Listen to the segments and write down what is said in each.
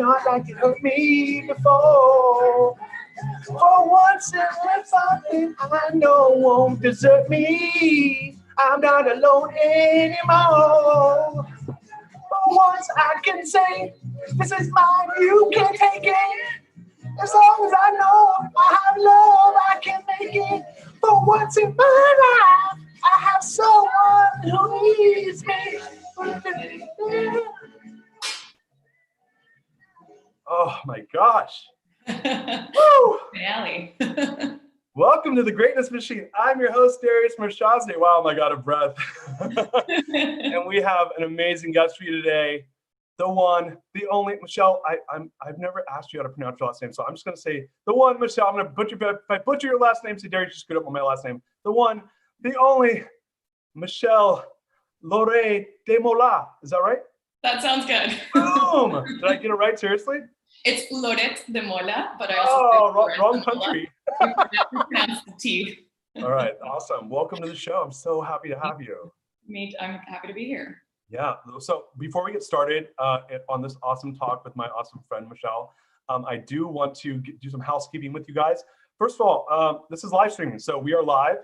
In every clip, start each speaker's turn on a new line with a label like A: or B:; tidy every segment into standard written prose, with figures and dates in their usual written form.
A: not like it hurt me before. For once in life, something I know won't desert me. I'm not alone anymore. For once I can say, this is mine, you can take it. As long as I know I have love, I can make it. For once in my life, I have someone who needs me. Oh my gosh. Woo!
B: Finale.
A: Welcome to the Greatness Machine. I'm your host, Darius Mirshahzadeh. Wow, I'm out of breath. And we have an amazing guest for you today. The one, the only, Michelle, I've never asked you how to pronounce your last name, so I'm just going to say the one, Michelle. I'm going to butcher, if I butcher your last name, say Darius, you screwed up on my last name. The one, the only, Michelle Loret de Mola. Is that right?
B: That sounds good.
A: Boom! Did I get it right? Seriously?
B: It's Loret de Mola, but I also say
A: wrong country.
B: You pronounce the T.
A: All right, awesome. Welcome to the show. I'm so happy to have you.
B: I'm happy to be here.
A: Yeah. So before we get started on this awesome talk with my awesome friend Michelle, I do want to do some housekeeping with you guys. First of all, this is live streaming, so we are live.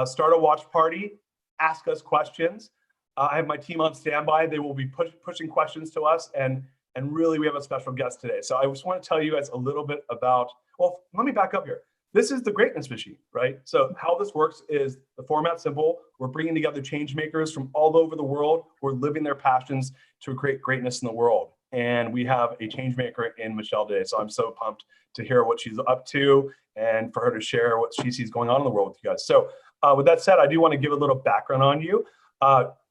A: Start a watch party. Ask us questions. I have my team on standby. They will be pushing questions to us, and really we have a special guest today. So I just want to tell you guys a little bit about. Well, let me back up here. This is the Greatness Machine, right? So how this works is the format's simple. We're bringing together change makers from all over the world who are living their passions to create greatness in the world. And we have a change maker in Michelle today. So I'm so pumped to hear what she's up to and for her to share what she sees going on in the world with you guys. So with that said, I do want to give a little background on you.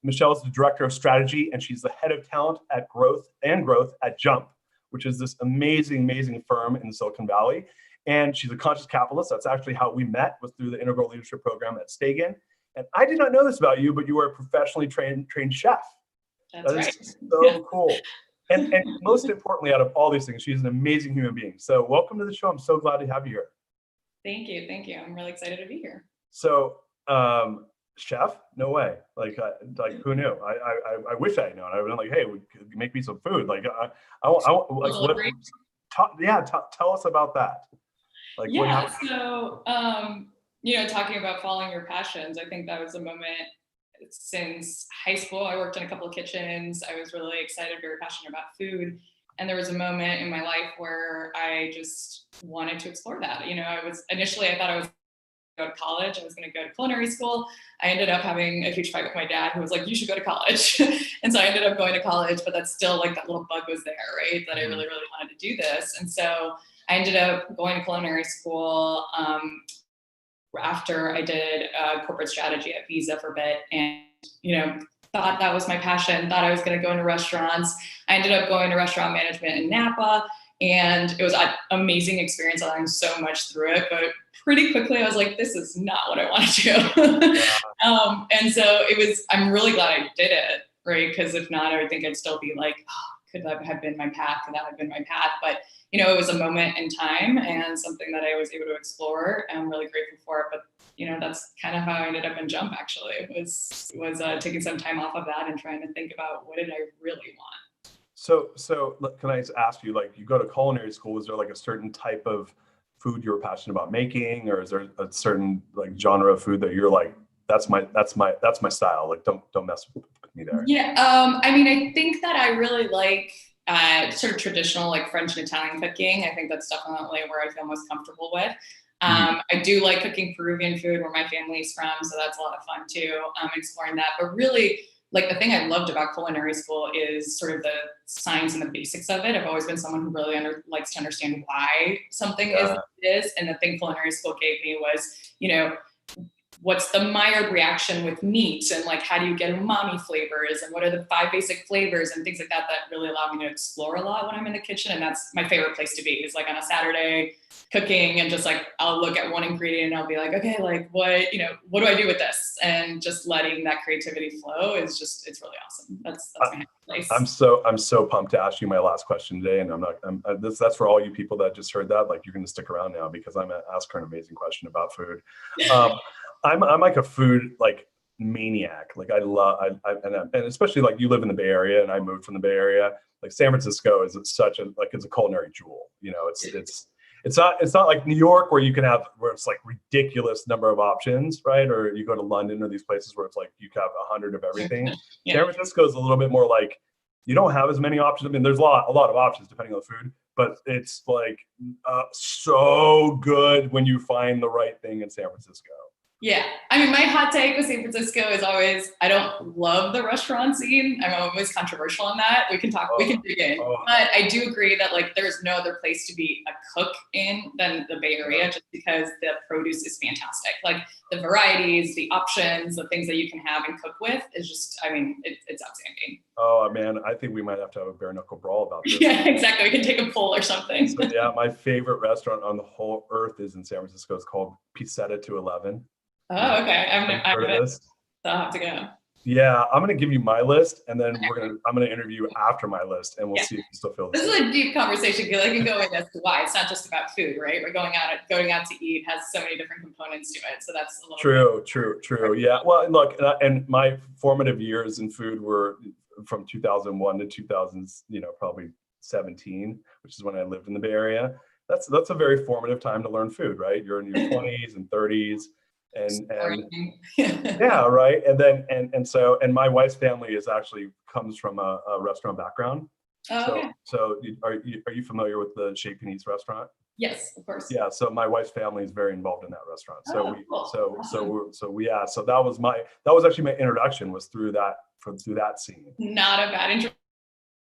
A: Michelle is the director of strategy, and she's the head of talent at growth at Jump, which is this amazing firm in Silicon Valley. And she's a conscious capitalist. That's actually how we met, was through the Integral Leadership Program at Stegen. And I did not know this about you, but you are a professionally trained chef.
B: That's right.
A: So cool. And most importantly, out of all these things, she's an amazing human being. So welcome to the show. I'm so glad to have you here.
B: Thank you. I'm really excited to be here.
A: So, chef? No way. Like who knew? I wish I had known. I would have been like, hey, make me some food. Like tell us about that. Like,
B: yeah. So, talking about following your passions, I think that was a moment since high school. I worked in a couple of kitchens. I was really excited, very passionate about food. And there was a moment in my life where I just wanted to explore that. I thought I was go to college. I was going to go to culinary school. I ended up having a huge fight with my dad, who was like, you should go to college. And so I ended up going to college, but that's still like that little bug was there, right? That I really wanted to do this. And so I ended up going to culinary school after I did corporate strategy at Visa for a bit, and, thought that was my passion, thought I was going to go into restaurants. I ended up going to restaurant management in Napa, and it was an amazing experience. I learned so much through it, but pretty quickly I was like, this is not what I want to do. And so I'm really glad I did it, right? Because if not, I would think I'd still be like, could that have been my path? Could that have been my path? But, it was a moment in time and something that I was able to explore. And I'm really grateful for it. But, that's kind of how I ended up in Jump, actually. It was taking some time off of that and trying to think about what did I really want.
A: So can I just ask you, like, you go to culinary school, is there like a certain type of food you're passionate about making, or is there a certain like genre of food that you're like, that's my style, like don't mess with me there?
B: Yeah, I think that I really like sort of traditional like French and Italian cooking. I think that's definitely where I feel most comfortable with. I do like cooking Peruvian food, where my family's from, so that's a lot of fun too, exploring that. But really, like, the thing I loved about culinary school is sort of the science and the basics of it. I've always been someone who really likes to understand why something is what it is. And the thing culinary school gave me was, what's the Maillard reaction with meat, and like, how do you get umami flavors, and what are the 5 basic flavors and things like that really allowed me to explore a lot when I'm in the kitchen. And that's my favorite place to be, is like on a Saturday cooking, and just like, I'll look at one ingredient and I'll be like, okay, like what do I do with this? And just letting that creativity flow it's really awesome. That's my place.
A: I'm so pumped to ask you my last question today. And that's for all you people that just heard that, like, you're going to stick around now, because I'm going to ask her an amazing question about food. I'm like a food, like, maniac. Like and especially like you live in the Bay Area and I moved from the Bay Area. Like San Francisco is it's a culinary jewel. You know, it's not like New York where it's like ridiculous number of options, right? Or you go to London or these places where it's like you have 100 of everything. Yeah. San Francisco is a little bit more like you don't have as many options. I mean, there's a lot of options depending on the food, but it's like so good when you find the right thing in San Francisco.
B: Yeah. I mean, my hot take with San Francisco is always, I don't love the restaurant scene. I'm always controversial on that. We can dig in. But I do agree that like there's no other place to be a cook in than the Bay Area, just because the produce is fantastic. Like the varieties, the options, the things that you can have and cook with is just, I mean, it's outstanding.
A: Oh man, I think we might have to have a bare knuckle brawl about this.
B: Yeah, exactly. We can take a poll or something.
A: So, yeah, my favorite restaurant on the whole earth is in San Francisco. It's called Piseta 211.
B: Oh, okay. I'll have to go.
A: Yeah, I'm gonna give you my list, and then I'm gonna interview you after my list, and we'll see if you still feel
B: this. This is a deep conversation because I can go in as to why it's not just about food, right? We're going out to eat has so many different components to it, so that's a little
A: true. Yeah. Well, look, and my formative years in food were from 2001 to 2000, probably 17, which is when I lived in the Bay Area. That's a very formative time to learn food, right? You're in your 20s and 30s. And yeah, right. And then and my wife's family comes from a restaurant background.
B: Oh, okay.
A: So are you familiar with the Chez Panisse restaurant?
B: Yes, of course.
A: Yeah. So my wife's family is very involved in that restaurant. So
B: cool.
A: So that was actually my introduction was through that scene.
B: Not a bad introduction.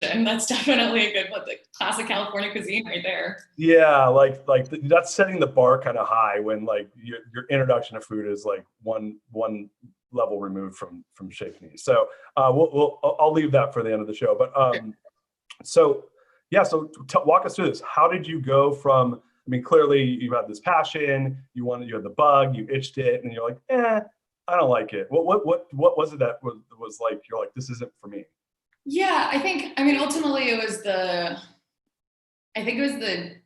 B: That's definitely a good one. The classic California cuisine right there.
A: Yeah, like that's setting the bar kind of high when like your introduction to food is like one level removed from Chez Panisse. So I'll leave that for the end of the show. But walk us through this. How did you go from? I mean, clearly you had this passion. You had the bug. You itched it, and you're like, I don't like it. What was it that was like? You're like, this isn't for me.
B: Yeah, ultimately it was the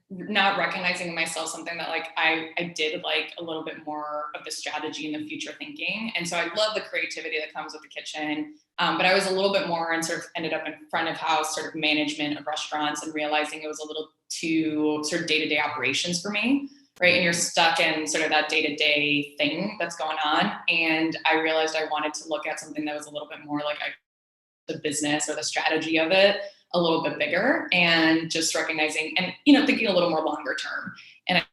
B: not recognizing in myself something that like I did like a little bit more of the strategy and the future thinking. And so I love the creativity that comes with the kitchen. But I was a little bit more and sort of ended up in front of house sort of management of restaurants and realizing it was a little too sort of day-to-day operations for me. Right. And you're stuck in sort of that day-to-day thing that's going on. And I realized I wanted to look at something that was a little bit more like the business or the strategy of it a little bit bigger and just recognizing and, thinking a little more longer term. And I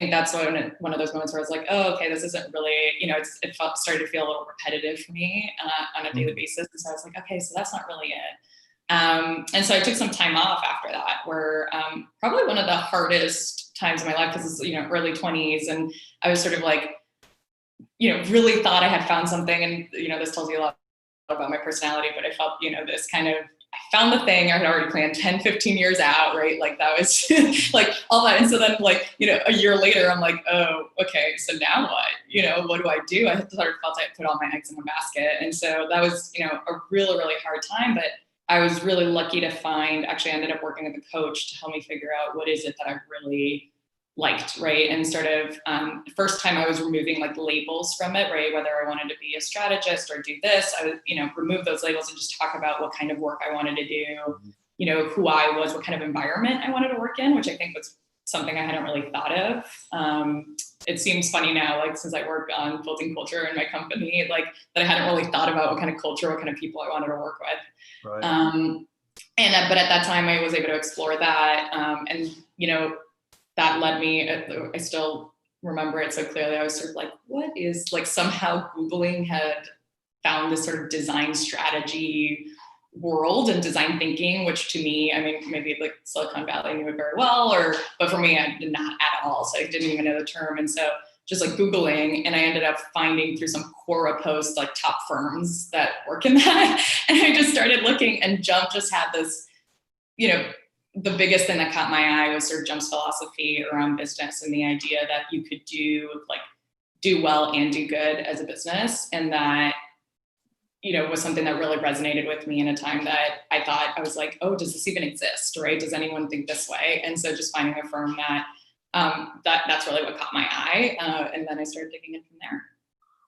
B: think that's one of those moments where I was like, oh, okay, this isn't really, it started to feel a little repetitive for me on a daily basis. And so I was like, okay, so that's not really it. And so I took some time off after that where probably one of the hardest times in my life, because it's, early 20s. And I was sort of like, really thought I had found something. And, this tells you a lot about my personality, but I felt, this kind of, I found the thing I had already planned 10, 15 years out, right? Like that was like all that. And so then like, a year later, I'm like, oh, okay, so now what? What do I do? I sort of felt I put all my eggs in one basket. And so that was, a really, really hard time, but I was really lucky to actually ended up working with a coach to help me figure out what is it that I really liked, right? And sort of first time I was removing like labels from it, right? Whether I wanted to be a strategist or do this, I would, remove those labels and just talk about what kind of work I wanted to do, who I was, what kind of environment I wanted to work in, which I think was something I hadn't really thought of. It seems funny now, like since I work on building culture in my company, like that I hadn't really thought about what kind of culture, what kind of people I wanted to work with.
A: Right.
B: But at that time I was able to explore that. That led me, I still remember it so clearly. I was sort of like, what is like somehow Googling had found this sort of design strategy world and design thinking, which to me, maybe like Silicon Valley knew it very well, but for me, I did not at all. So I didn't even know the term. And so just like Googling, and I ended up finding through some Quora posts, like top firms that work in that. And I just started looking, and Jump just had this, the biggest thing that caught my eye was sort of Jump's philosophy around business and the idea that you could do well and do good as a business. And that, was something that really resonated with me in a time that I was like, oh, does this even exist? Right? Does anyone think this way? And so just finding a firm that's really what caught my eye. And then I started digging in from there.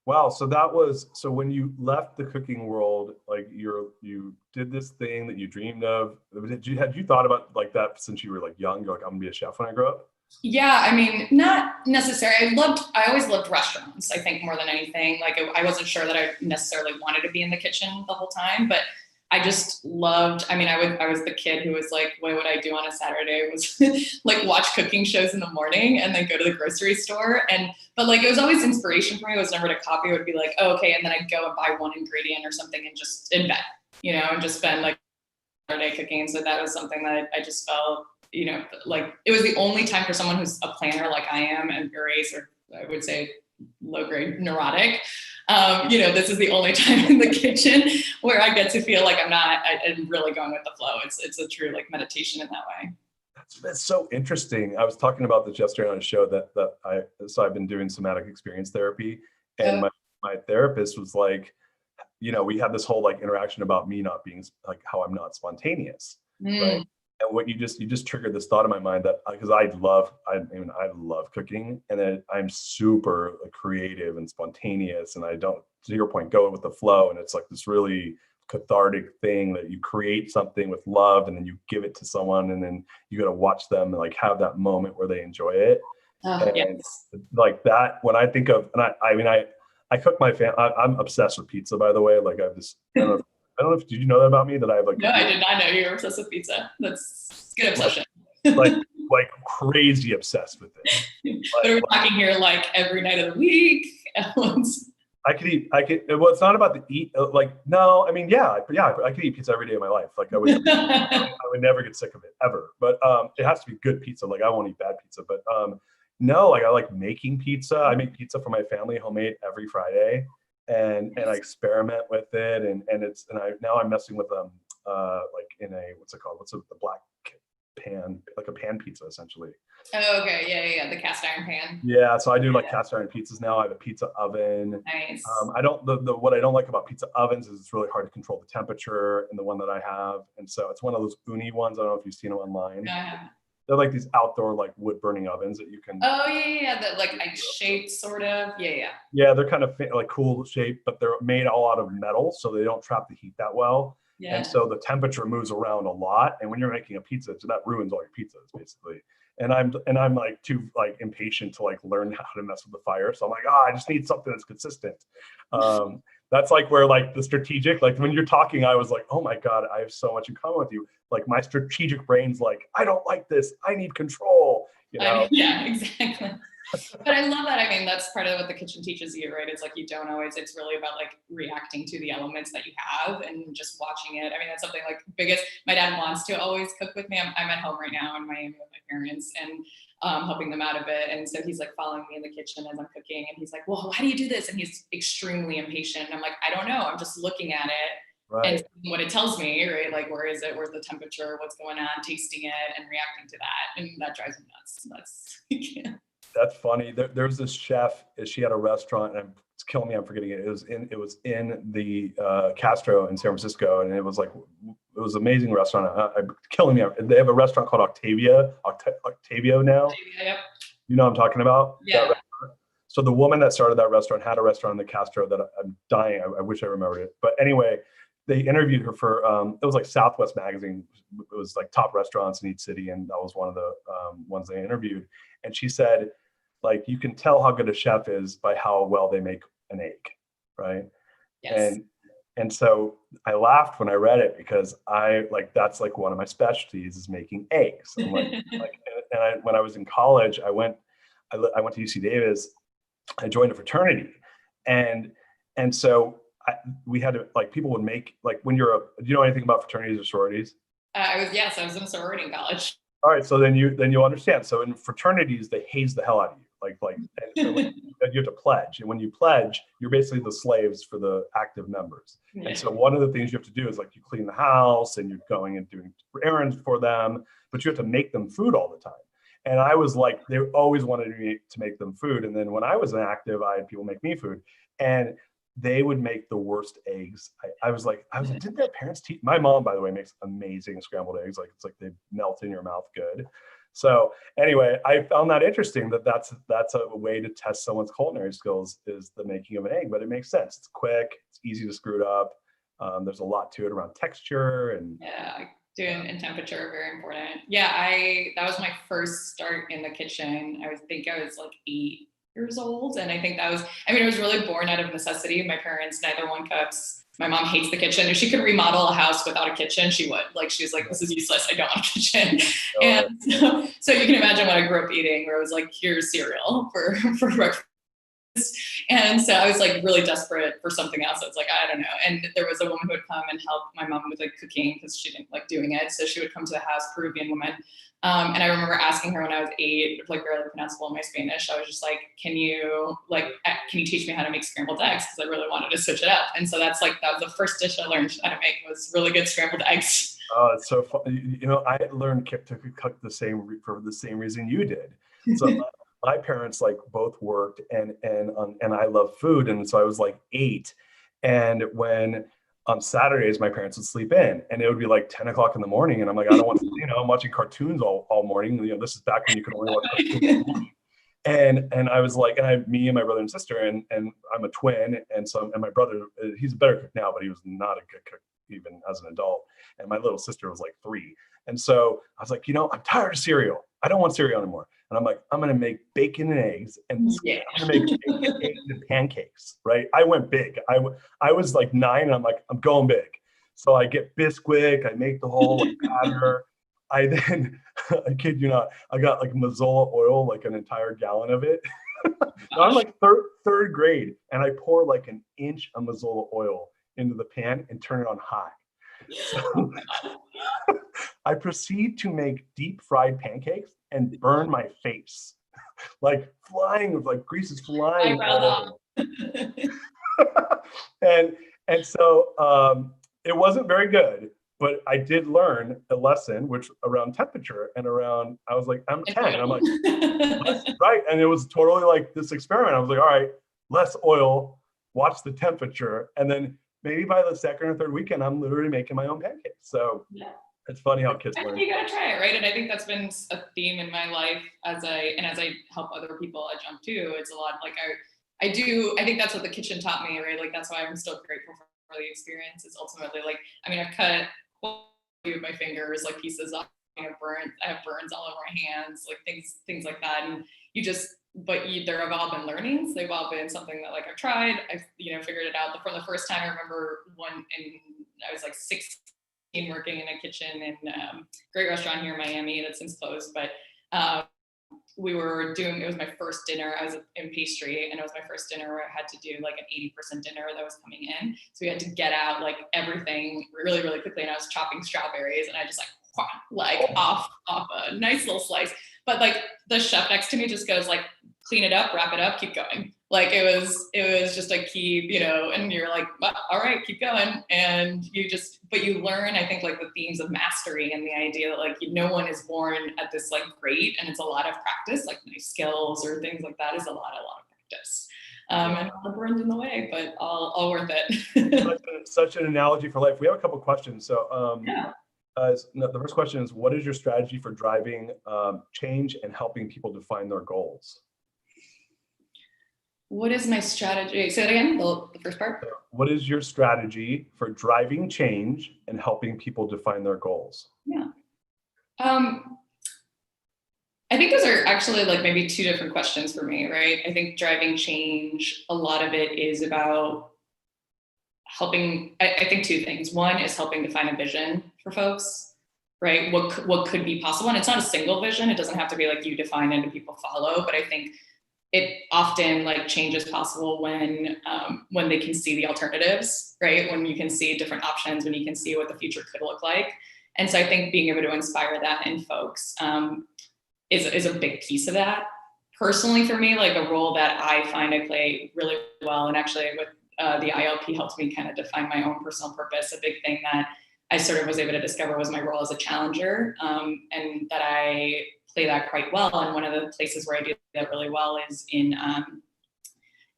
A: Wow. So when you left the cooking world, like you did this thing that you dreamed of. Had you thought about like that since you were like young? You're like, I'm gonna be a chef when I grow up?
B: Yeah, I mean, not necessarily. I always loved restaurants, I think, more than anything. Like, I wasn't sure that I necessarily wanted to be in the kitchen the whole time, but I just loved, I mean, I was the kid who was like, what would I do on a Saturday was like watch cooking shows in the morning and then go to the grocery store. But like, it was always inspiration for me. It was never to copy. It would be like, oh, okay. And then I'd go and buy one ingredient or something and just invent, and just spend like Saturday cooking. So that was something that I just felt, like it was the only time for someone who's a planner like I am and very, or I would say low grade neurotic. This is the only time in the kitchen where I get to feel like I'm really going with the flow. It's a true like meditation in that way.
A: That's so interesting. I was talking about this yesterday on a show so I've been doing somatic experience therapy, and my therapist was like, we had this whole like interaction about me not being like how I'm not spontaneous, right? And what you just triggered this thought in my mind that because I love cooking, and then I'm super creative and spontaneous, and I don't, to your point, go with the flow, and it's like this really cathartic thing that you create something with love, and then you give it to someone, and then you got to watch them like have that moment where they enjoy it. And
B: yes.
A: like that, when I think of, and I cook my family. I'm obsessed with pizza, by the way. Like I don't know if, did you know that about me, that I have like.
B: No, I did not know you were obsessed with pizza. That's good obsession.
A: like crazy obsessed with it.
B: But are we talking here like every night of the week?
A: I could, well, it's not about the eat, like, no, I mean, yeah, I could eat pizza every day of my life. Like I would never get sick of it ever, but it has to be good pizza. Like I won't eat bad pizza, but no, like I like making pizza. I make pizza for my family, homemade, every Friday. And I experiment with it, and now I'm messing with like in a, what's it called? The black pan, like a pan pizza essentially.
B: Oh, okay, yeah, the cast iron pan.
A: Yeah, so I do like cast iron pizzas now. I have a pizza oven.
B: Nice.
A: What I don't like about pizza ovens is it's really hard to control the temperature in the one that I have, and so it's one of those uni ones. I don't know if you've seen them online. They're like these outdoor like wood burning ovens that you can.
B: Oh yeah, that like shaped sort of. Yeah.
A: Yeah, they're kind of like cool shaped, but they're made all out of metal, so they don't trap the heat that well. Yeah. And so the temperature moves around a lot, and when you're making a pizza, so that ruins all your pizzas basically. And I'm like too like impatient to like learn how to mess with the fire, so I'm like, I just need something that's consistent. That's like where like the strategic, like when you're talking, I was like, oh my God, I have so much in common with you. Like my strategic brain's like, I don't like this. I need control.
B: Yeah, exactly. But I love that. I mean, that's part of what the kitchen teaches you, right? It's like it's really about like reacting to the elements that you have and just watching it. I mean, that's something like my dad wants to always cook with me. I'm at home right now in Miami with my parents and helping them out a bit. And so he's like following me in the kitchen as I'm cooking. And he's like, well, how do you do this? And he's extremely impatient. And I'm like, I don't know. I'm just looking at it. Right. And what it tells me, right? Like, where is it? Where's the temperature? What's going on? Tasting it and reacting to that. And that drives me nuts.
A: That's funny. There's this chef. She had a restaurant, and it's killing me. I'm forgetting it. It was in the Castro in San Francisco, and it was an amazing restaurant. Killing me. They have a restaurant called Octavio now.
B: Yep.
A: You know what I'm talking about?
B: Yeah.
A: So the woman that started that restaurant had a restaurant in the Castro that I'm dying. I wish I remembered it. But anyway, they interviewed her for it was like Southwest Magazine. It was like top restaurants in each city, and that was one of the ones they interviewed. And she said, like, you can tell how good a chef is by how well they make an egg, right?
B: Yes.
A: And so I laughed when I read it, because that's like one of my specialties is making eggs. I'm when I was in college, I went to UC Davis. I joined a fraternity, and so we had to, like, people would make, like, when do you know anything about fraternities or sororities?
B: I was in a sorority in college.
A: All right, so then you'll understand. So in fraternities, they haze the hell out of you. And you have to pledge, and when you pledge, you're basically the slaves for the active members. Yeah. And so one of the things you have to do is, like, you clean the house, and you're going and doing errands for them, but you have to make them food all the time. And I was like, they always wanted me to make them food. And then when I was an active, I had people make me food, and they would make the worst eggs. I was like, didn't their parents teach? My mom, by the way, makes amazing scrambled eggs. Like, it's like they melt in your mouth good. So anyway, I found that interesting that that's a way to test someone's culinary skills is the making of an egg, but it makes sense. It's quick, it's easy to screw it up. There's a lot to it around texture and
B: doing and temperature are very important. That was my first start in the kitchen. I think I was like 8 years old. And I think it was really born out of necessity. My parents, neither one cooks. My mom hates the kitchen. If she could remodel a house without a kitchen, she would. Like, she's like, this is useless. I don't want a kitchen. And so you can imagine what I grew up eating, where it was like, here's cereal for breakfast. And so I was like really desperate for something else. I was like, I don't know. And there was a woman who would come and help my mom with like cooking because she didn't like doing it. So she would come to the house, Peruvian woman. And I remember asking her when I was 8, like barely pronounceable in my Spanish. I was just like, can you teach me how to make scrambled eggs? Because I really wanted to switch it up. And so that was the first dish I learned how to make, was really good scrambled eggs.
A: Oh, it's so fun. You know, I learned to cook for the same reason you did. So my parents like both worked and I love food. And so I was like 8. And when on Saturdays, my parents would sleep in and it would be like 10 o'clock in the morning. And I'm like, I don't want to, I'm watching cartoons all morning. This is back when you could only watch cartoons. And I was like, me and my brother and sister, and I'm a twin. And my brother, he's a better cook now, but he was not a good cook even as an adult. And my little sister was like 3. And so I was like, I'm tired of cereal. I don't want cereal anymore. And I'm like, I'm going to make bacon and eggs, and I'm going to make bacon, eggs, and pancakes, right? I went big. I was like 9 and I'm like, I'm going big. So I get Bisquick, I make the whole batter. I kid you not, I got like Mazola oil, like an entire gallon of it. I'm like third grade, and I pour like an inch of Mazola oil into the pan and turn it on high. So I proceed to make deep fried pancakes and burn my face, like grease is flying. And so it wasn't very good, but I did learn a lesson, which around temperature and around, I was like, I'm 10. And I'm like, right. And it was totally like this experiment. I was like, all right, less oil, watch the temperature. And then maybe by the second or third weekend, I'm literally making my own pancakes. So it's funny how kids learn.
B: You gotta try it, right? And I think that's been a theme in my life as I help other people at Jump too. It's a lot like I think that's what the kitchen taught me, right? Like that's why I'm still grateful for the experience. It's ultimately like, I've cut a few of my fingers, like pieces off. I have burns all over my hands, like things like that. And there have all been learnings. They've all been something that like I've tried. I've figured it out. For the first time, I remember I was like 16, working in a kitchen in a great restaurant here in Miami that's since closed. But it was my first dinner. I was in pastry, and it was my first dinner where I had to do like an 80% dinner that was coming in. So we had to get out like everything really, really quickly. And I was chopping strawberries, and I just off a nice little slice. But like the chef next to me just goes like, clean it up, wrap it up, keep going. Like it was just a key, and you're like, well, all right, keep going. And but you learn, I think, like the themes of mastery and the idea that like no one is born at this like great, and it's a lot of practice, like nice skills or things like that is a lot of practice. And all burned in the way, but all worth it.
A: Such an analogy for life. We have a couple questions. So the first question is, what is your strategy for driving change and helping people define their goals?
B: What is my strategy? Say it again, the first part.
A: What is your strategy for driving change and helping people define their goals?
B: Yeah. I think those are actually like maybe 2 different questions for me, right? I think driving change, a lot of it is about helping, I think 2 things. One is helping define a vision for folks, right? What could be possible? And it's not a single vision. It doesn't have to be like you define it and people follow, but I think it often like change is possible when they can see the alternatives, right? When you can see different options, when you can see what the future could look like. And so I think being able to inspire that in folks is a big piece of that. Personally for me, like a role that I find I play really well, and actually with the ILP helped me kind of define my own personal purpose. A big thing that I sort of was able to discover was my role as a challenger, and that I play that quite well. And one of the places where I do that really well is in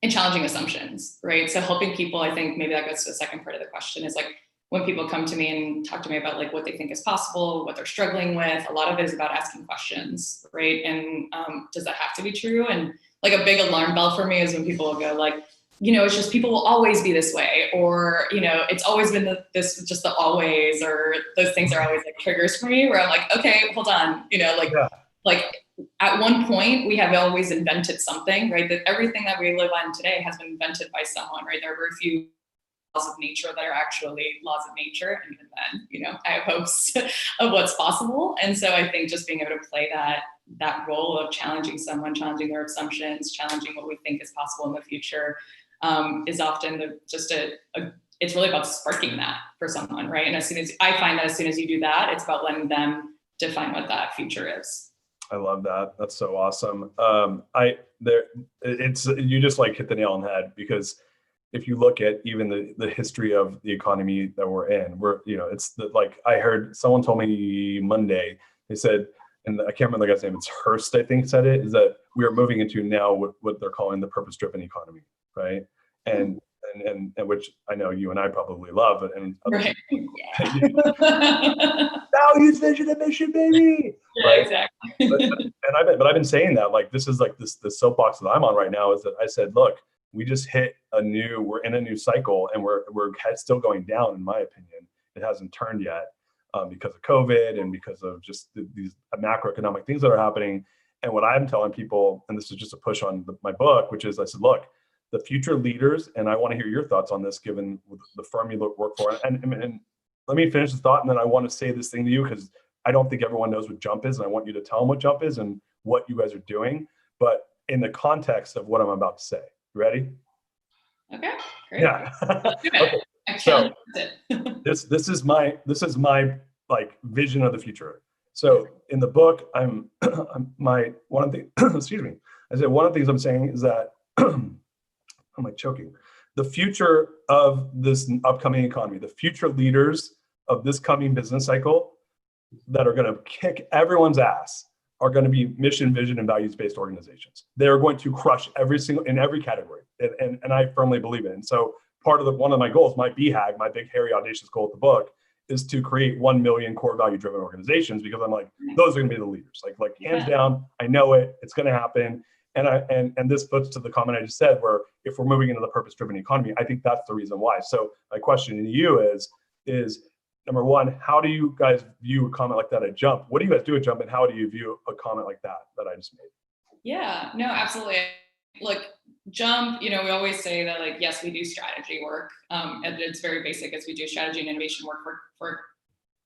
B: challenging assumptions, right? So helping people, I think maybe that goes to the second part of the question, is like when people come to me and talk to me about like what they think is possible, what they're struggling with, a lot of it is about asking questions, right? And does that have to be true? And like a big alarm bell for me is when people will go like, it's just people will always be this way, or, it's always been this, just the always, or those things are always like triggers for me where I'm like, okay, hold on, like at one point we have always invented something, right? That everything that we live on today has been invented by someone, right? There are very few laws of nature that are actually laws of nature. And even then, I have hopes of what's possible. And so I think just being able to play that role of challenging someone, challenging their assumptions, challenging what we think is possible in the future, is often it's really about sparking that for someone, right? And as soon as you do that, it's about letting them define what that future is.
A: I love that. That's so awesome. You just like hit the nail on the head, because if you look at even the history of the economy that we're in, like I heard someone told me Monday, they said, and I can't remember the guy's name, it's Hearst, I think said it, is that we are moving into now what they're calling the purpose-driven economy, right? And which I know you and I probably love, and
B: right.
A: Values, vision, and mission, baby.
B: Yeah, right? Exactly.
A: But I've been saying that, like, this is like the soapbox that I'm on right now, is that I said, look, we just hit we're in a new cycle, and we're still going down, in my opinion. It hasn't turned yet because of COVID and because of just these macroeconomic things that are happening. And what I'm telling people, and this is just a push on my book, which is I said, look, the future leaders, and I want to hear your thoughts on this, given the firm you work for. And let me finish the thought, and then I want to say this thing to you, because I don't think everyone knows what JUMP is, and I want you to tell them what JUMP is and what you guys are doing, but in the context of what I'm about to say. You ready?
B: Okay, great.
A: Yeah.
B: Okay.
A: So this is my like vision of the future. So in the book, one of the excuse me. I said one of the things I'm saying is that am I choking? The future of this upcoming economy, the future leaders of this coming business cycle that are going to kick everyone's ass are going to be mission, vision, and values-based organizations. They are going to crush in every category, and I firmly believe it. And so one of my goals, my BHAG, my big, hairy, audacious goal of the book, is to create 1 million core value-driven organizations, because I'm like, those are going to be the leaders. Like hands down, I know it. It's going to happen. And this puts to the comment I just said, where if we're moving into the purpose-driven economy, I think that's the reason why. So my question to you is number one, how do you guys view a comment like that at JUMP? What do you guys do at JUMP, and how do you view a comment like that I just made?
B: Yeah, no, absolutely. Look, JUMP, we always say that, like, yes, we do strategy work. And it's very basic, as we do strategy and innovation work for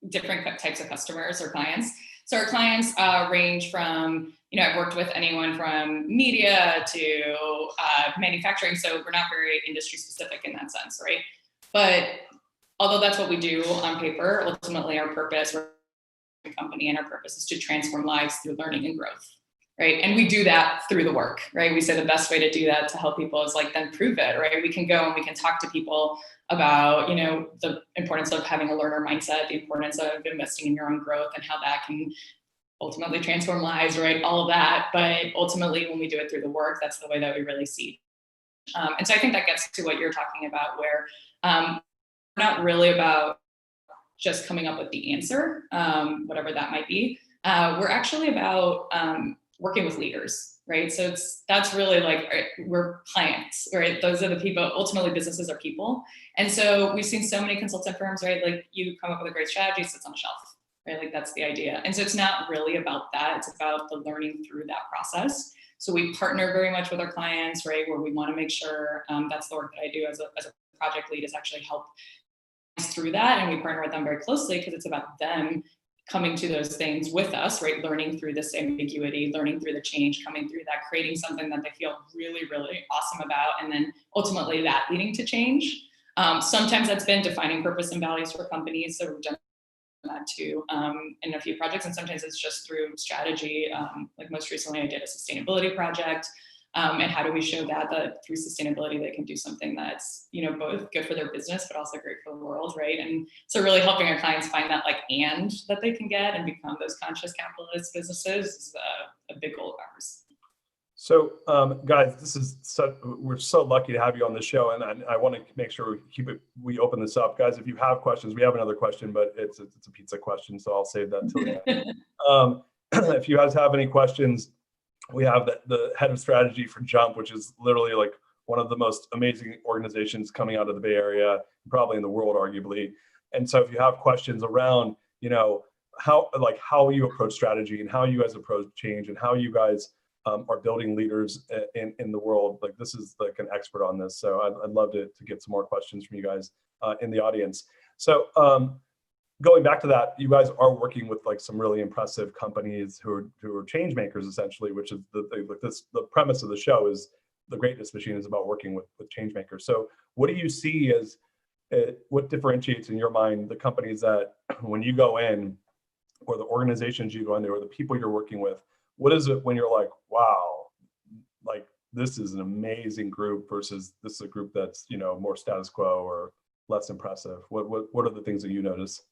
B: different types of customers or clients. So our clients range from, I've worked with anyone from media to manufacturing. So we're not very industry specific in that sense, right? But although that's what we do on paper, ultimately our purpose, we're a company, and our purpose is to transform lives through learning and growth, right? And we do that through the work, right? We say the best way to do that, to help people, is like, then prove it, right? We can go and we can talk to people about, the importance of having a learner mindset, the importance of investing in your own growth, and how that can ultimately transform lives, right? All of that. But ultimately, when we do it through the work, that's the way that we really see. And so I think that gets to what you're talking about, where not really about just coming up with the answer, whatever that might be. We're actually about working with leaders, right? So that's really like, we're clients, right? Those are the people. Ultimately, businesses are people. And so we've seen so many consultant firms, right? Like, you come up with a great strategy, it sits on a shelf, right? Like, that's the idea. And so it's not really about that. It's about the learning through that process. So we partner very much with our clients, right? Where we want to make sure, that's the work that I do as a project lead, is actually help through that. And we partner with them very closely, because it's about them coming to those things with us, right? Learning through this ambiguity, learning through the change, coming through that, creating something that they feel really, really awesome about. And then ultimately that leading to change. Sometimes that's been defining purpose and values for companies. So we've done that too in a few projects. And sometimes it's just through strategy. Like most recently, I did a sustainability project. And how do we show that through sustainability they can do something that's, both good for their business, but also great for the world, right? And so really helping our clients find that that they can get and become those conscious capitalist businesses is a big goal of ours.
A: So, guys, we're so lucky to have you on the show, and I want to make sure we open this up, guys. If you have questions, we have another question, but it's a pizza question, so I'll save that till the end. If you guys have any questions, we have the head of strategy for Jump, which is literally like one of the most amazing organizations coming out of the Bay Area, probably in the world, arguably. And so, if you have questions around, how you approach strategy and how you guys approach change and how you guys are building leaders in the world, like this is like an expert on this. So I'd love to get some more questions from you guys in the audience. So going back to that, you guys are working with like some really impressive companies who are change makers, essentially, which is the premise of the show is the Greatness Machine is about working with change makers. So what do you see as what differentiates in your mind the companies that when you go in, or the organizations you go into, or the people you're working with? What is it when you're like, wow, like this is an amazing group versus this is a group that's, more status quo or less impressive? What are the things that you notice?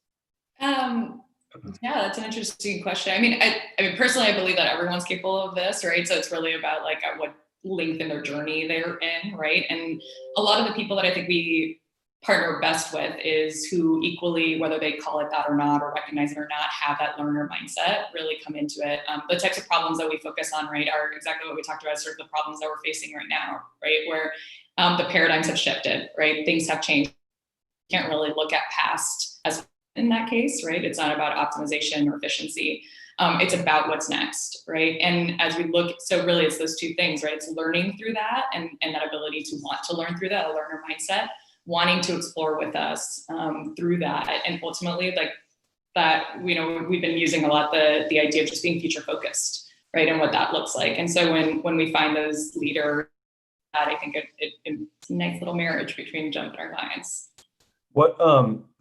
B: Yeah, that's an interesting question. I mean, personally, I believe that everyone's capable of this, right? So it's really about like at what length in their journey they're in, right? And a lot of the people that I think we partner best with is who equally, whether they call it that or not, or recognize it or not, have that learner mindset, really come into it. The types of problems that we focus on, right, are exactly what we talked about, sort of the problems that we're facing right now, right, where the paradigms have shifted, right, things have changed. You can't really look at past as in that case, right? It's not about optimization or efficiency. It's about what's next, right? And as we look, so really it's those two things, right? It's learning through that and that ability to want to learn through that, a learner mindset, wanting to explore with us through that. And ultimately like that, we've been using a lot the idea of just being future focused, right? And what that looks like. And so when we find those leaders, that I think it's a nice little marriage between Jump and our clients.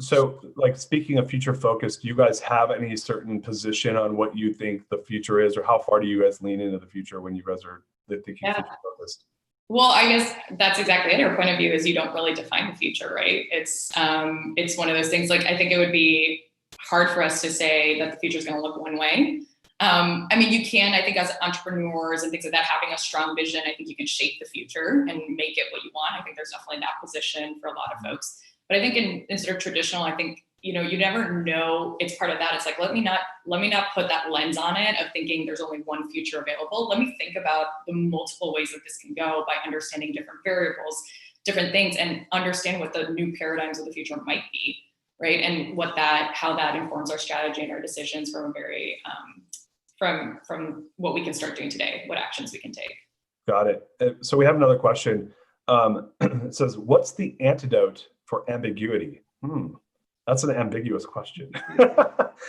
A: So like speaking of future focused, do you guys have any certain position on what you think the future is, or how far do you guys lean into the future when you guys are thinking future focused?
B: Well, I guess that's exactly it. Our point of view is you don't really define the future, right? It's one of those things, like, I think it would be hard for us to say that the future is going to look one way. I mean, you can, I think as entrepreneurs and things like that, having a strong vision, I think you can shape the future and make it what you want. I think there's definitely that position for a lot of folks. But I think in sort of traditional, I think, you never know. It's part of that. It's like, let me not put that lens on it of thinking there's only one future available. Let me think about the multiple ways that this can go by understanding different variables, different things, and understand what the new paradigms of the future might be, right? And how that informs our strategy and our decisions from a very, from what we can start doing today, what actions we can take.
A: Got it. So we have another question. It says, what's the antidote for ambiguity? That's an ambiguous question.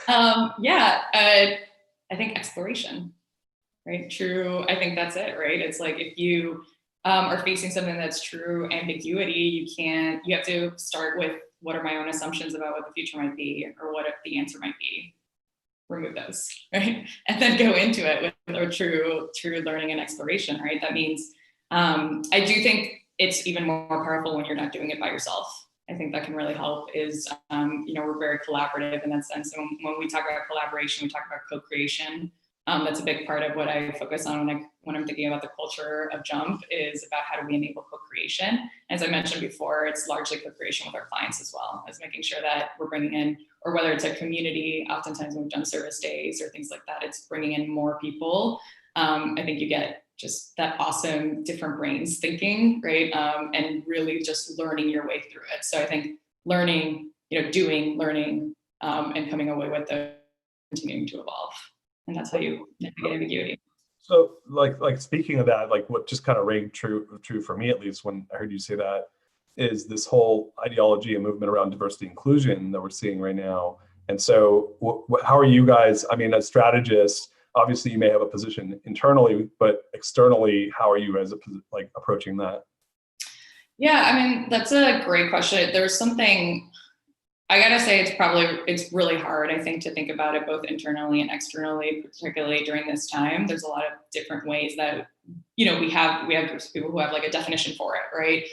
B: I think exploration, right? True. I think that's it, right? It's like, if you are facing something that's true ambiguity, you have to start with, what are my own assumptions about what the future might be, or what the answer might be? Remove those, right? And then go into it with a true learning and exploration, right? That means, I do think it's even more powerful when you're not doing it by yourself. I think that can really help is, we're very collaborative in that sense. And when we talk about collaboration, we talk about co-creation. That's a big part of what I focus on when I'm thinking about the culture of Jump, is about how do we enable co-creation. As I mentioned before, it's largely co-creation with our clients as well, as making sure that we're bringing in, or whether it's a community, oftentimes when we've done service days or things like that, it's bringing in more people. I think you get just that awesome different brains thinking, right? And really just learning your way through it. So I think learning, doing, learning, and coming away with continuing to evolve. And that's how you navigate ambiguity.
A: So like speaking of that, like what just kind of rang true for me, at least when I heard you say that, is this whole ideology and movement around diversity inclusion that we're seeing right now. And so how are you guys, I mean, as strategists, obviously you may have a position internally, but externally, how are you guys like approaching that?
B: Yeah, I mean, that's a great question. There's something, I gotta say, it's really hard, I think, to think about it both internally and externally, particularly during this time. There's a lot of different ways that, we have groups of people who have like a definition for it, right?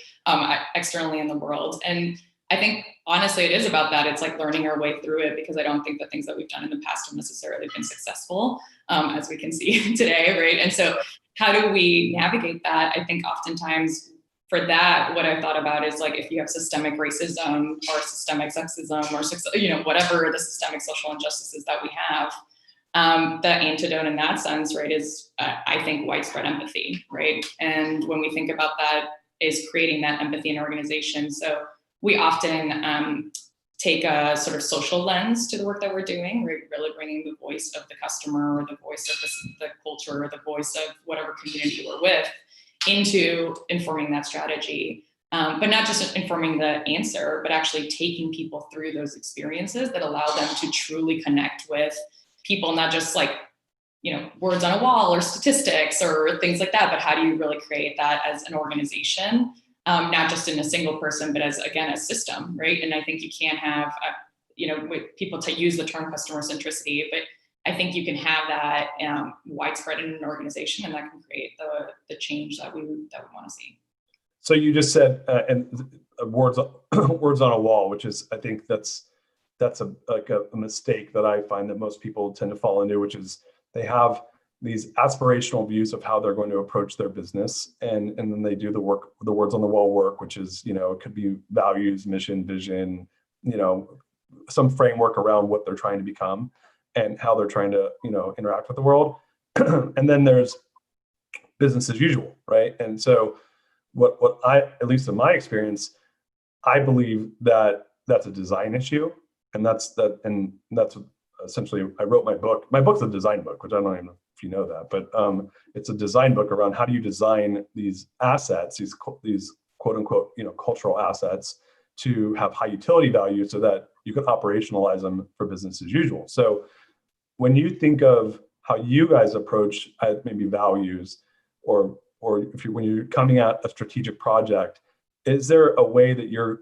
B: Externally in the world. And I think, honestly, it is about that. It's like learning our way through it, because I don't think the things that we've done in the past have necessarily been successful, as we can see today, right? And so how do we navigate that? I think oftentimes for that, what I've thought about is like, if you have systemic racism or systemic sexism or, whatever the systemic social injustices that we have, the antidote in that sense, right, is I think widespread empathy, right? And when we think about that, is creating that empathy in organizations. So we often take a sort of social lens to the work that we're doing. We're really bringing the voice of the customer or the voice of the culture or the voice of whatever community we're with into informing that strategy. But not just informing the answer, but actually taking people through those experiences that allow them to truly connect with people, not just like, words on a wall or statistics or things like that, but how do you really create that as an organization, not just in a single person, but as, again, a system, right? And I think you can have, people use the term customer centricity, but I think you can have that widespread in an organization, and that can create the change that we want to see.
A: So you just said, words on a wall, which is, I think that's a mistake that I find that most people tend to fall into, which is they have these aspirational views of how they're going to approach their business, and then they do the words on the wall work, which is, it could be values, mission, vision, some framework around what they're trying to become and how they're trying to, interact with the world. And then there's business as usual, right? And so what I, at least in my experience, I believe that that's a design issue. And that's essentially, I wrote my book. My book's a design book, which I don't even know if you know that, but it's a design book around how do you design these assets, these quote unquote, cultural assets, to have high utility value so that you can operationalize them for business as usual. So when you think of how you guys approach maybe values, or when you're coming at a strategic project, is there a way that you're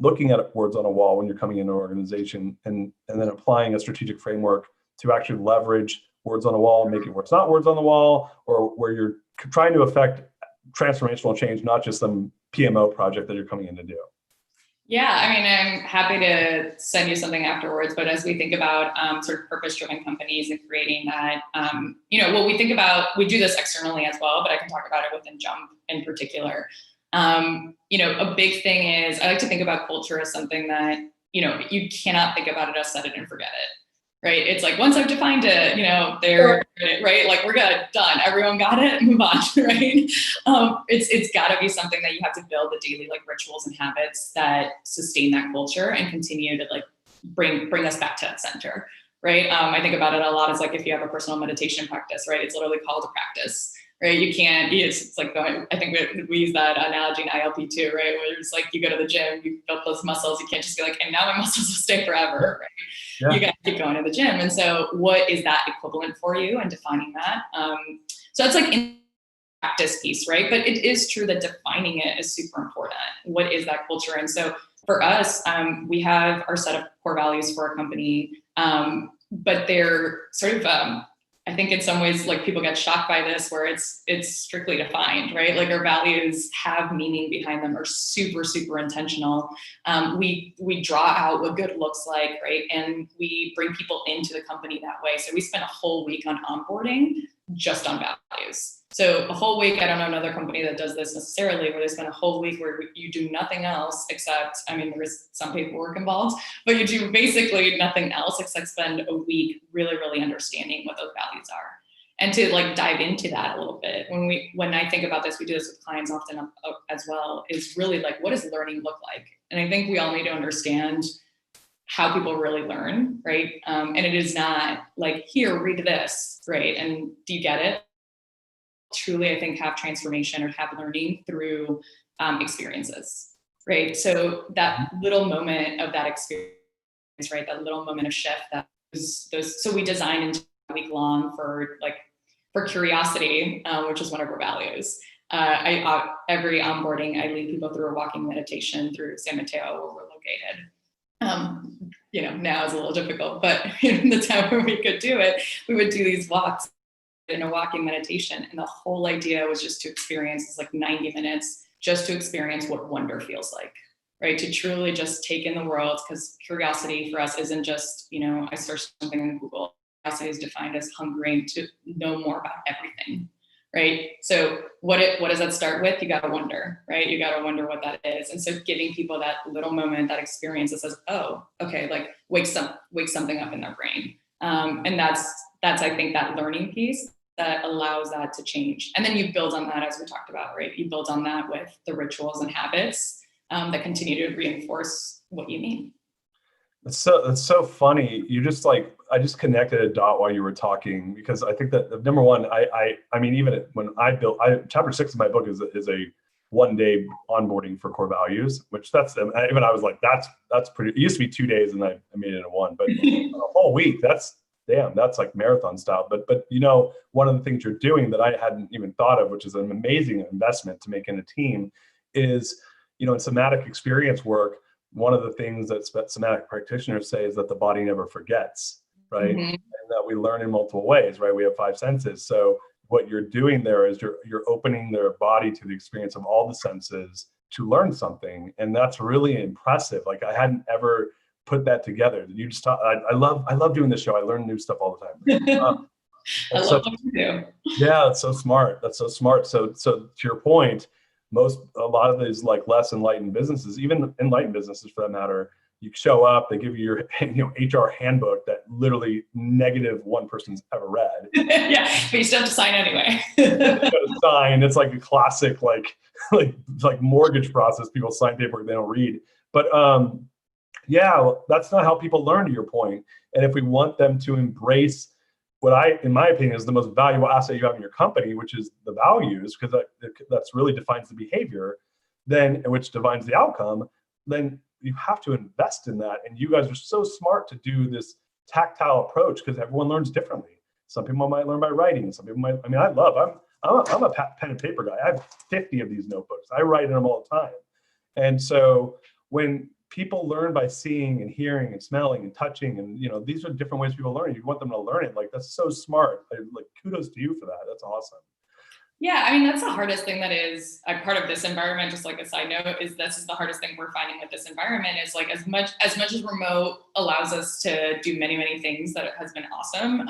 A: looking at words on a wall when you're coming into an organization and then applying a strategic framework to actually leverage words on a wall and make it where it's not words on the wall, or where you're trying to affect transformational change, not just some PMO project that you're coming in to do?
B: Yeah, I mean, I'm happy to send you something afterwards, but as we think about sort of purpose-driven companies and creating that, what we think about, we do this externally as well, but I can talk about it within Jump in particular. A big thing is I like to think about culture as something that, you cannot think about it as set it and forget it, right? It's like, once I've defined it, they're right. Like, we're good, done. Everyone got it, move on, right? It's gotta be something that you have to build the daily like rituals and habits that sustain that culture and continue to like bring us back to that center, right? I think about it a lot as like, if you have a personal meditation practice, right? It's literally called a practice. Right, you can't. It's like going. I think we use that analogy in ILP too, right? Where it's like you go to the gym, you build those muscles. You can't just be like, and now my muscles will stay forever. Right? Yeah. You got to keep going to the gym. And so, what is that equivalent for you, and defining that? So it's like in practice piece, right? But it is true that defining it is super important. What is that culture? And so for us, we have our set of core values for our company, but they're sort of. I think in some ways, like, people get shocked by this, where it's strictly defined, right? Like, our values have meaning behind them, are super, super intentional. We draw out what good looks like, right? And we bring people into the company that way. So we spend a whole week on onboarding just on values. So a whole week, I don't know another company that does this necessarily, where they spend a whole week where you do nothing else except, I mean, there is some paperwork involved, but you do basically nothing else except spend a week really, really understanding what those values are. And to like dive into that a little bit. When I think about this, we do this with clients often as well, is really like, what does learning look like? And I think we all need to understand how people really learn, right? And it is not like, here, read this, right? And do you get it? Truly, I think, have transformation or have learning through experiences, right? So that little moment of that experience, right? That little moment of shift, so we design into a week long for curiosity, which is one of our values. Every onboarding, I lead people through a walking meditation through San Mateo, where we're located. Now is a little difficult, but in the time where we could do it, we would do these walks in a walking meditation. And the whole idea was just to experience, it's like 90 minutes, just to experience what wonder feels like, right? To truly just take in the world, because curiosity for us isn't just, I searched something in Google. Curiosity is defined as hungering to know more about everything, right? So what does that start with? You got to wonder, right? You got to wonder what that is. And so giving people that little moment, that experience that says, oh, okay, like wake something up in their brain. And that's, I think, that learning piece that allows that to change. And then you build on that, as we talked about, right? You build on that with the rituals and habits that continue to reinforce what you mean.
A: It's so funny. You just like, I just connected a dot while you were talking, because I think that number one, I mean, even when chapter 6 of my book is a 1-day onboarding for core values, which even I was like, that's pretty, it used to be 2 days and I made it in one, but a whole week, that's like marathon style. But you know, one of the things you're doing that I hadn't even thought of, which is an amazing investment to make in a team, is, you know, in somatic experience work, one of the things that somatic practitioners say is that the body never forgets, right?
B: Mm-hmm.
A: And that we learn in multiple ways, right? We have 5 senses. So what you're doing there is you're opening their body to the experience of all the senses to learn something. And that's really impressive. Like, I hadn't ever put that togetgether. You just talk, I love doing this show. I learn new stuff all the time.
B: I love what you do.
A: Yeah, it's so smart. That's so smart. So to your point, a lot of these like less enlightened businesses, even enlightened businesses for that matter, you show up, they give you your HR handbook that literally -1 person's ever read.
B: Yeah, but you still have to sign anyway.
A: You gotta sign. It's like a classic like mortgage process. People sign paperwork they don't read. But yeah, that's not how people learn, to your point. And if we want them to embrace what in my opinion, is the most valuable asset you have in your company, which is the values, because that's really defines the behavior, then, which defines the outcome, then you have to invest in that. And you guys are so smart to do this tactile approach, because everyone learns differently. Some people might learn by writing. Some people might, I mean, I'm a pen and paper guy. I have 50 of these notebooks. I write in them all the time. And so when people learn by seeing and hearing and smelling and touching, and you know, these are different ways people learn. You want them to learn it. Like, that's so smart. Like, kudos to you for that. That's awesome.
B: Yeah, I mean, that's the hardest thing that is a part of this environment. Just like a side note, this is the hardest thing we're finding with this environment, is like, as much as remote allows us to do many, many things that has been awesome.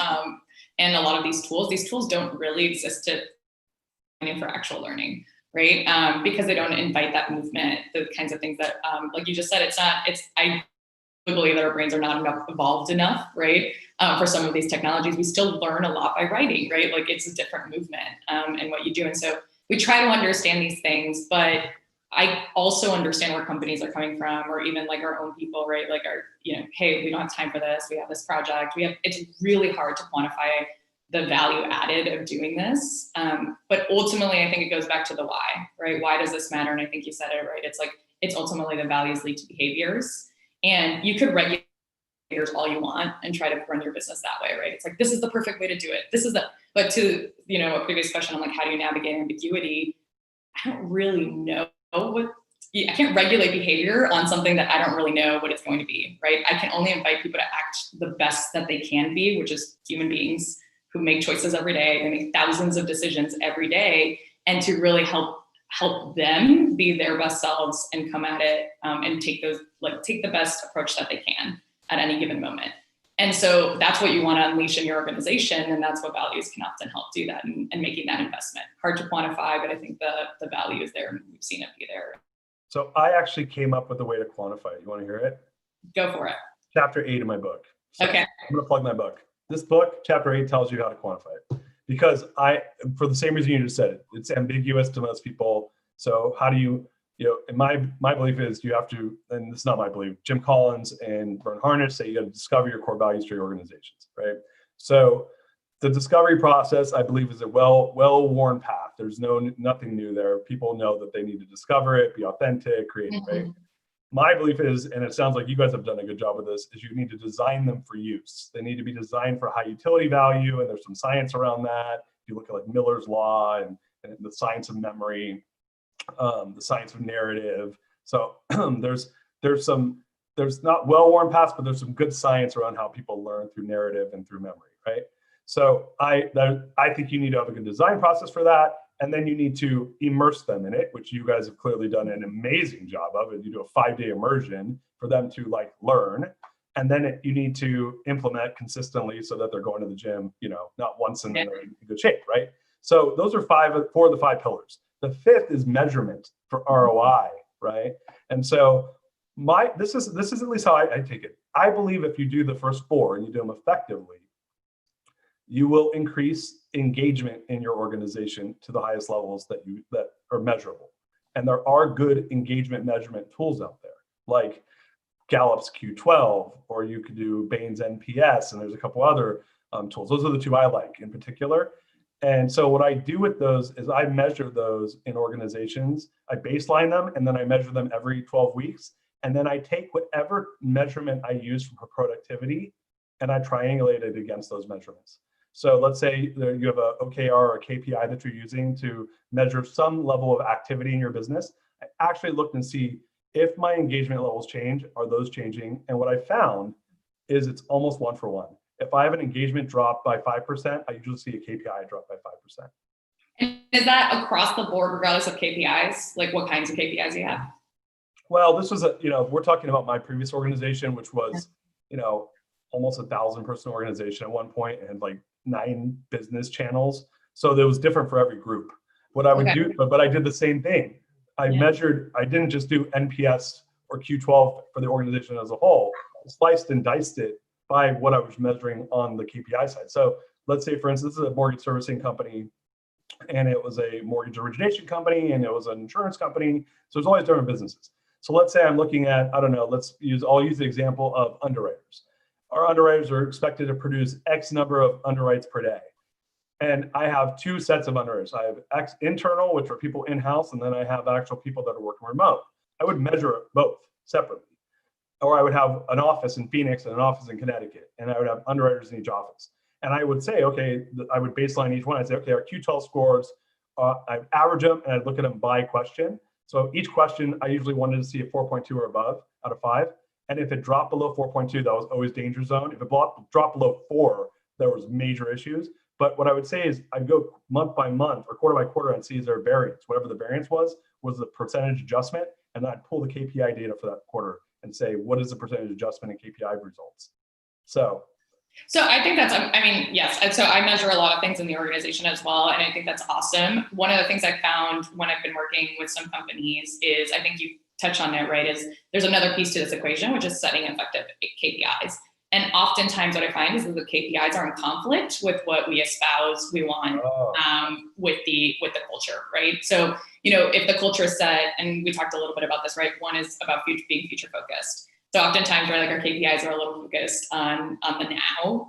B: And a lot of these tools don't really exist for actual learning. Right? Because they don't invite that movement, the kinds of things that, like you just said, I believe that our brains are not evolved enough, right? For some of these technologies, we still learn a lot by writing, right? Like, it's a different movement in what you do. And so we try to understand these things, but I also understand where companies are coming from, or even like our own people, right? Like, hey, we don't have time for this. We have this project. It's really hard to quantify the value added of doing this. But ultimately, I think it goes back to the why, right? Why does this matter? And I think you said it right. It's like, it's ultimately the values lead to behaviors. And you could regulate behaviors all you want and try to run your business that way, right? It's like, this is the perfect way to do it. But to, a previous question on like, how do you navigate ambiguity? I don't really know I can't regulate behavior on something that I don't really know what it's going to be, right? I can only invite people to act the best that they can be, which is human beings who make choices every day. They make thousands of decisions every day, and to really help them be their best selves and come at it and take the best approach that they can at any given moment. And so that's what you want to unleash in your organization, and that's what values can often help do that, and making that investment. Hard to quantify, but I think the value is there, and we've seen it be there.
A: So I actually came up with a way to quantify it. You want to hear it?
B: Go for it.
A: Chapter 8 of my book. So
B: okay.
A: I'm going to plug my book. This book, chapter 8, tells you how to quantify it, because for the same reason you just said it, it's ambiguous to most people. So how do you, and my belief is you have to, and this is not my belief, Jim Collins and Vern Harnish say you got to discover your core values for your organizations, right? So the discovery process, I believe, is a well-worn path. There's nothing new there. People know that they need to discover it, be authentic, create, right? My belief is, and it sounds like you guys have done a good job with this, is you need to design them for use. They need to be designed for high utility value, and there's some science around that. If you look at like Miller's Law and the science of memory, the science of narrative. So there's not well-worn paths, but there's some good science around how people learn through narrative and through memory, right? So I think you need to have a good design process for that. And then you need to immerse them in it, which you guys have clearly done an amazing job of. And you do a 5-day immersion for them to like learn. And then you need to implement consistently so that they're going to the gym, not once and then they're in good shape, right? So those are four of the five pillars. The fifth is measurement for ROI, right? And so this is at least how I take it. I believe if you do the first four and you do them effectively, you will increase engagement in your organization to the highest levels that are measurable. And there are good engagement measurement tools out there, like Gallup's Q12, or you could do Bain's NPS, and there's a couple other tools. Those are the two I like in particular. And so what I do with those is I measure those in organizations. I baseline them, and then I measure them every 12 weeks. And then I take whatever measurement I use for productivity, and I triangulate it against those measurements. So let's say you have a OKR or a KPI that you're using to measure some level of activity in your business. I actually looked and see if my engagement levels change, are those changing? And what I found is it's almost one for one. If I have an engagement drop by 5%, I usually see a KPI drop by 5%.
B: And is that across the board, regardless of KPIs? Like what kinds of KPIs you have?
A: Well, this was we're talking about my previous organization, which was, almost 1,000-person organization at one point, and like 9 business channels. So it was different for every group. What I would do, but I did the same thing. I measured, I didn't just do NPS or Q12 for the organization as a whole. I sliced and diced it by what I was measuring on the KPI side. So let's say, for instance, this is a mortgage servicing company, and it was a mortgage origination company, and it was an insurance company. So there's always different businesses. So let's say I'm looking at, I'll use the example of underwriters. Our underwriters are expected to produce X number of underwrites per day. And I have 2 sets of underwriters. I have internal, which are people in-house, and then I have actual people that are working remote. I would measure both separately. Or I would have an office in Phoenix and an office in Connecticut, and I would have underwriters in each office. And I would say, okay, I would baseline each one. I'd say, okay, our Q12 scores, I'd average them, and I'd look at them by question. So each question, I usually wanted to see a 4.2 or above out of 5. And if it dropped below 4.2, that was always danger zone. If it dropped below 4, there was major issues. But what I would say is I'd go month by month or quarter by quarter and see is there a variance. Whatever the variance was the percentage adjustment. And I'd pull the KPI data for that quarter and say, what is the percentage adjustment in KPI results? So
B: I think that's, yes. And so I measure a lot of things in the organization as well. And I think that's awesome. One of the things I found when I've been working with some companies is, I think you touched on it, right, is there's another piece to this equation, which is setting effective KPIs. And oftentimes what I find is that the KPIs are in conflict with what we espouse we want with the culture, right? So, if the culture is set, and we talked a little bit about this, right? One is about being future focused. So oftentimes, right, like our KPIs are a little focused on the now,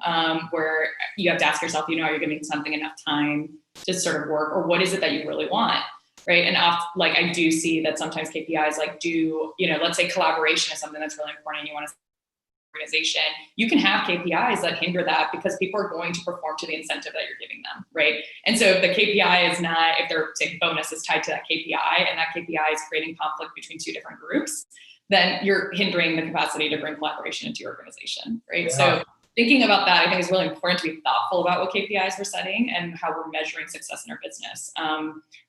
B: where you have to ask yourself, are you giving something enough time to sort of work, or what is it that you really want, right? And I do see that sometimes KPIs let's say collaboration is something that's really important, and you want to organization, you can have KPIs that hinder that because people are going to perform to the incentive that you're giving them, right? And so if the KPI is not, if their bonus is tied to that KPI, and that KPI is creating conflict between 2 different groups, then you're hindering the capacity to bring collaboration into your organization, right? Yeah. So thinking about that, I think is really important to be thoughtful about what KPIs we're setting and how we're measuring success in our business.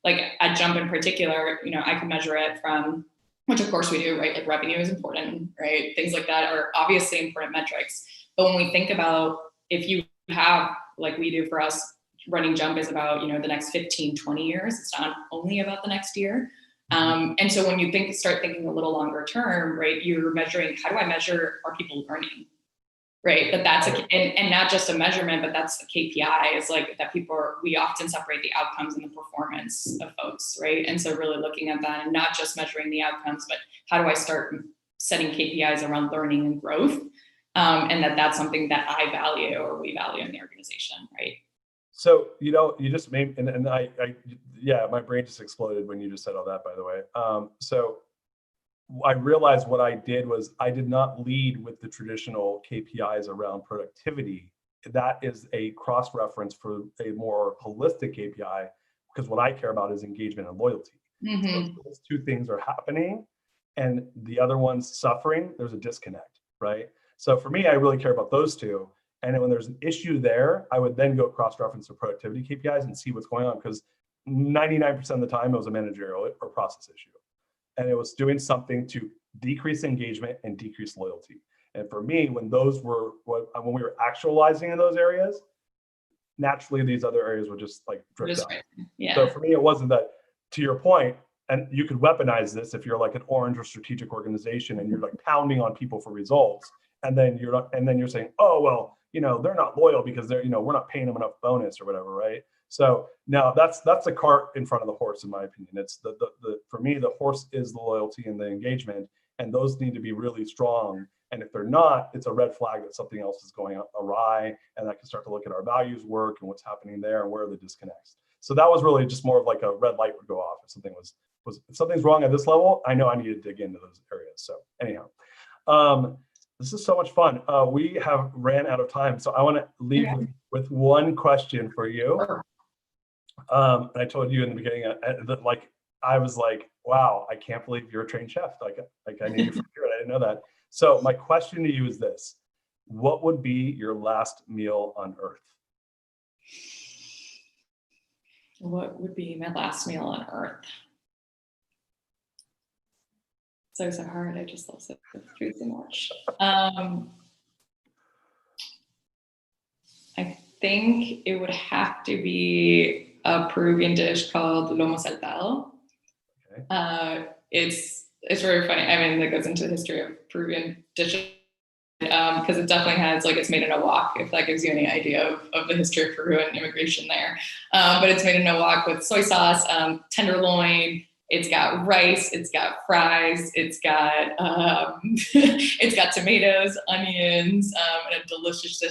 B: Like at Jump in particular, I can measure it from, which of course we do, right? Like revenue is important, right? Things like that are obviously important metrics. But when we think about, if you have, like we do for us, running Jump is about, the next 15, 20 years. It's not only about the next year. And so when you start thinking a little longer term, right, you're measuring, how do I measure, are people learning? Right. But that's and not just a measurement, but that's the KPI is like that we often separate the outcomes and the performance of folks. Right. And so really looking at that and not just measuring the outcomes, but how do I start setting KPIs around learning and growth? And that's something that I value or we value in the organization. Right.
A: So, you just made, and my brain just exploded when you just said all that, by the way. So I realized what I did was I did not lead with the traditional KPIs around productivity. That is a cross-reference for a more holistic KPI, because what I care about is engagement and loyalty. Mm-hmm. So those 2 things are happening and the other one's suffering, there's a disconnect, right? So for me, I really care about those 2. And when there's an issue there, I would then go cross-reference to productivity KPIs and see what's going on, because 99% of the time it was a managerial or process issue. And it was doing something to decrease engagement and decrease loyalty. And for me, when we were actualizing in those areas, naturally these other areas would just like drift out.
B: Yeah.
A: So for me, it wasn't that, to your point, and you could weaponize this if you're like an orange or strategic organization and you're like pounding on people for results. And then you're saying, oh, well, they're not loyal because they're, we're not paying them enough bonus or whatever, right? So now that's the cart in front of the horse, in my opinion. It's for me, the horse is the loyalty and the engagement, and those need to be really strong. And if they're not, it's a red flag that something else is going awry, and I can start to look at our values work and what's happening there and where are the disconnects. So that was really just more of like a red light would go off if something's wrong at this level. I know I need to dig into those areas. So anyhow, this is so much fun. We have ran out of time, so I want to leave with one question for you. And I told you in the beginning that like I was like, wow, I can't believe you're a trained chef. Like I knew you from here, and I didn't know that. So my question to you is this: what would be your last meal on earth?
B: What would be my last meal on earth? So hard. I just love food so much. I think it would have to be a Peruvian dish called lomo saltado. Okay. It's very funny. I mean, that goes into the history of Peruvian dishes because it definitely has, like, it's made in a wok, if that gives you any idea of the history of Peru and immigration there. But it's made in a wok with soy sauce, tenderloin. It's got rice, it's got fries, it's got tomatoes, onions, and a delicious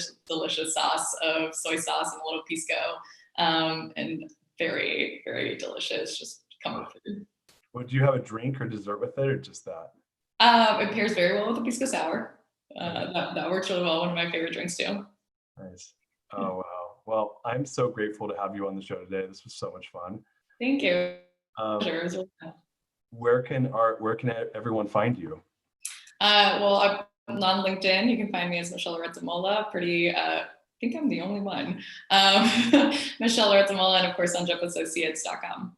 B: sauce of soy sauce and a little pisco, and very, very delicious. Just comfort food.
A: Would you have a drink or dessert with it, or just that?
B: It pairs very well with the pisco sour. That works really well. One of my favorite drinks too.
A: Nice. Oh wow. Well, I'm so grateful to have you on the show today. This was so much fun.
B: Thank you.
A: Where can everyone find you?
B: Well, I'm on LinkedIn. You can find me as Michelle Loret de Mola. I think I'm the only one. Michelle Loret de Mola, and of course on jumpassociates.com.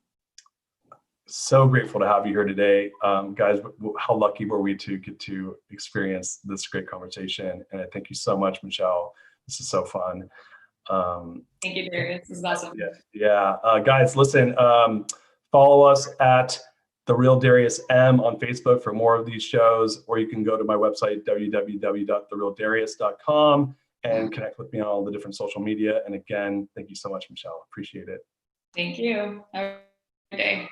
A: So grateful to have you here today. Guys, how lucky were we to get to experience this great conversation. And I thank you so much, Michelle. This is so fun.
B: Thank you, Darius. This is awesome.
A: Yeah. Guys, listen, follow us at The Real Darius M on Facebook for more of these shows, or you can go to my website, www.therealdarius.com, and connect with me on all the different social media. And again, thank you so much, Michelle. Appreciate it.
B: Thank you. Have a good day.